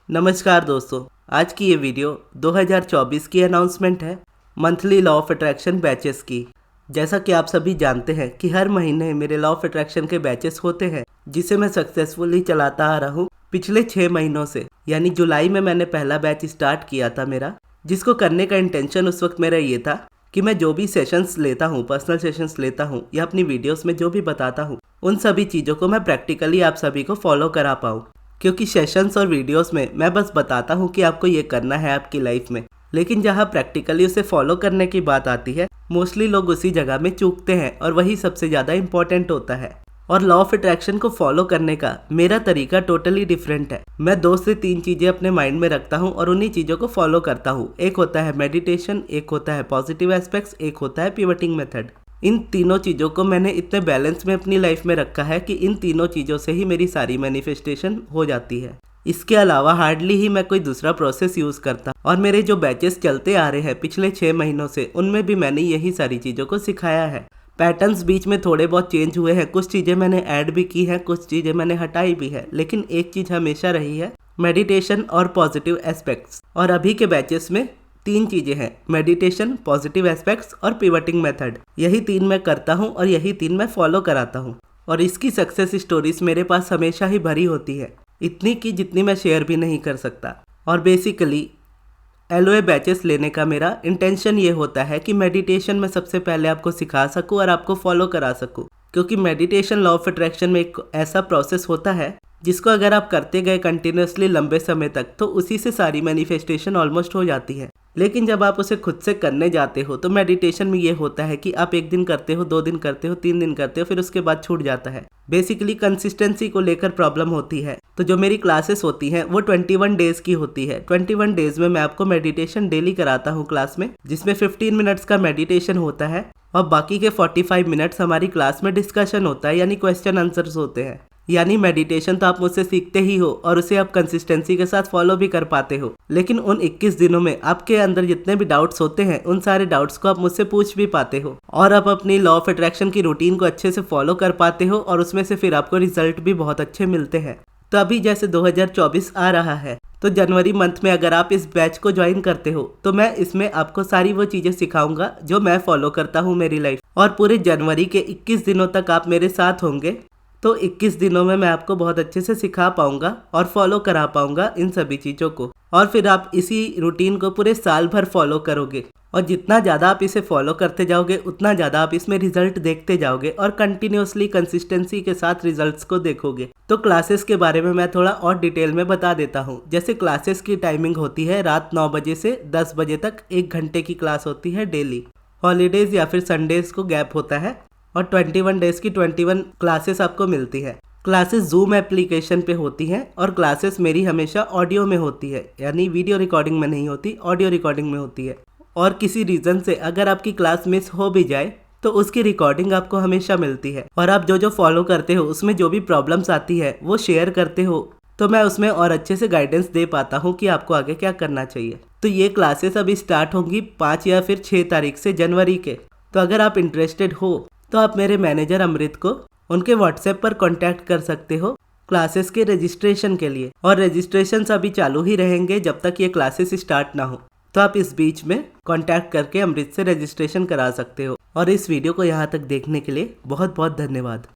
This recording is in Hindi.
नमस्कार दोस्तों, आज की ये वीडियो 2024 की अनाउंसमेंट है monthly law of attraction batches की। जैसा कि आप सभी जानते हैं कि हर महीने मेरे लॉ ऑफ अट्रैक्शन के बैचेस होते हैं, जिसे मैं सक्सेसफुली चलाता आ रहा हूँ पिछले 6 महीनों से। यानी जुलाई में मैंने पहला बैच स्टार्ट किया था मेरा, जिसको करने का इंटेंशन उस वक्त मेरा ये था कि मैं जो भी सेशंस लेता हूँ, पर्सनल सेशंस लेता हूँ या अपनी वीडियोस में जो भी बताता हूँ, उन सभी चीज़ों को मैं प्रैक्टिकली आप सभी को फॉलो करा पाऊँ। क्योंकि सेशंस और वीडियोस में मैं बस बताता हूँ कि आपको ये करना है आपकी लाइफ में, लेकिन जहाँ प्रैक्टिकली उसे फॉलो करने की बात आती है, मोस्टली लोग उसी जगह में चूकते हैं और वही सबसे ज़्यादा इंपॉर्टेंट होता है। और लॉ ऑफ अट्रैक्शन को फॉलो करने का मेरा तरीका टोटली डिफरेंट है। मैं 2 से 3 चीज़ें अपने माइंड में रखता हूँ और उन्हीं चीज़ों को फॉलो करता हूँ। एक होता है मेडिटेशन, एक होता है पॉजिटिव एस्पेक्ट्स, एक होता है पिवटिंग मेथड। इन तीनों चीज़ों को मैंने इतने बैलेंस में अपनी लाइफ में रखा है कि इन तीनों चीज़ों से ही मेरी सारी मैनिफेस्टेशन हो जाती है। इसके अलावा हार्डली ही मैं कोई दूसरा प्रोसेस यूज़ करता, और मेरे जो बैचेस चलते आ रहे हैं पिछले 6 महीनों से, उनमें भी मैंने यही सारी चीज़ों को सिखाया है। पैटर्न्स बीच में थोड़े बहुत चेंज हुए हैं, कुछ चीज़ें मैंने ऐड भी की हैं, कुछ चीज़ें मैंने हटाई भी है, लेकिन एक चीज़ हमेशा रही है, मेडिटेशन और पॉजिटिव एस्पेक्ट्स। और अभी के बैचेस में 3 चीज़ें हैं, मेडिटेशन, पॉजिटिव एस्पेक्ट्स और पिवटिंग मेथड। यही 3 मैं करता हूँ और यही 3 मैं फॉलो कराता हूँ। और इसकी सक्सेस स्टोरीज मेरे पास हमेशा ही भरी होती है, इतनी कि जितनी मैं शेयर भी नहीं कर सकता। और बेसिकली एलओए बैचेस लेने का मेरा इंटेंशन ये होता है कि मेडिटेशन में सबसे पहले आपको सिखा सकूं और आपको फॉलो करा सकूं, क्योंकि मेडिटेशन लॉ ऑफ अट्रैक्शन में एक ऐसा प्रोसेस होता है जिसको अगर आप करते गए कंटिन्यूसली लंबे समय तक, तो उसी से सारी मैनिफेस्टेशन ऑलमोस्ट हो जाती है। लेकिन जब आप उसे खुद से करने जाते हो तो मेडिटेशन में ये होता है कि आप 1 दिन करते हो, 2 दिन करते हो, 3 दिन करते हो, फिर उसके बाद छूट जाता है। बेसिकली कंसिस्टेंसी को लेकर प्रॉब्लम होती है। तो जो मेरी क्लासेस होती हैं वो 21 डेज की होती है। 21 डेज में मैं आपको मेडिटेशन डेली कराता हूँ क्लास में, जिसमें 15 मिनट्स का मेडिटेशन होता है और बाकी के 45 मिनट्स हमारी क्लास में डिस्कशन होता है, यानी क्वेश्चन आंसर्स होते हैं। यानी मेडिटेशन तो आप मुझसे सीखते ही हो और उसे आप कंसिस्टेंसी के साथ फॉलो भी कर पाते हो, लेकिन उन 21 दिनों में आपके अंदर जितने भी डाउट्स होते हैं, उन सारे डाउट्स को आप मुझसे पूछ भी पाते हो और आप अपनी लॉ ऑफ अट्रैक्शन की रूटीन को अच्छे से फॉलो कर पाते हो और उसमें से फिर आपको रिजल्ट भी बहुत अच्छे मिलते हैं। तो अभी जैसे 2024 आ रहा है, तो जनवरी मंथ में अगर आप इस बैच को ज्वाइन करते हो तो मैं इसमें आपको सारी वो चीज़ें सिखाऊंगा जो मैं फॉलो करता हूँ मेरी लाइफ। और पूरे जनवरी के 21 दिनों तक आप मेरे साथ होंगे, तो 21 दिनों में मैं आपको बहुत अच्छे से सिखा पाऊंगा और फॉलो करा पाऊंगा इन सभी चीज़ों को। और फिर आप इसी रूटीन को पूरे साल भर फॉलो करोगे, और जितना ज़्यादा आप इसे फॉलो करते जाओगे उतना ज़्यादा आप इसमें रिजल्ट देखते जाओगे और कंटिन्यूसली कंसिस्टेंसी के साथ रिजल्ट्स को देखोगे। तो क्लासेस के बारे में मैं थोड़ा और डिटेल में बता देता हूँ। जैसे क्लासेस की टाइमिंग होती है रात 9 बजे से 10 बजे तक, 1 घंटे की क्लास होती है डेली। हॉलीडेज या फिर संडेज को गैप होता है और 21 डेज की 21 क्लासेस आपको मिलती है। क्लासेस जूम एप्लीकेशन पे होती हैं और क्लासेस मेरी हमेशा ऑडियो में होती है, यानी वीडियो रिकॉर्डिंग में नहीं होती, ऑडियो रिकॉर्डिंग में होती है। और किसी रीज़न से अगर आपकी क्लास मिस हो भी जाए तो उसकी रिकॉर्डिंग आपको हमेशा मिलती है। और आप जो जो फॉलो करते हो उसमें जो भी प्रॉब्लम्स आती है वो शेयर करते हो, तो मैं उसमें और अच्छे से गाइडेंस दे पाता हूँ कि आपको आगे क्या करना चाहिए। तो ये क्लासेस अभी स्टार्ट होंगी 5 या फिर 6 तारीख से जनवरी के। तो अगर आप इंटरेस्टेड हो तो आप मेरे मैनेजर अमृत को उनके व्हाट्सएप पर कांटेक्ट कर सकते हो क्लासेस के रजिस्ट्रेशन के लिए। और रजिस्ट्रेशन अभी चालू ही रहेंगे जब तक ये क्लासेस स्टार्ट ना हो, तो आप इस बीच में कांटेक्ट करके अमृत से रजिस्ट्रेशन करा सकते हो। और इस वीडियो को यहाँ तक देखने के लिए बहुत बहुत धन्यवाद।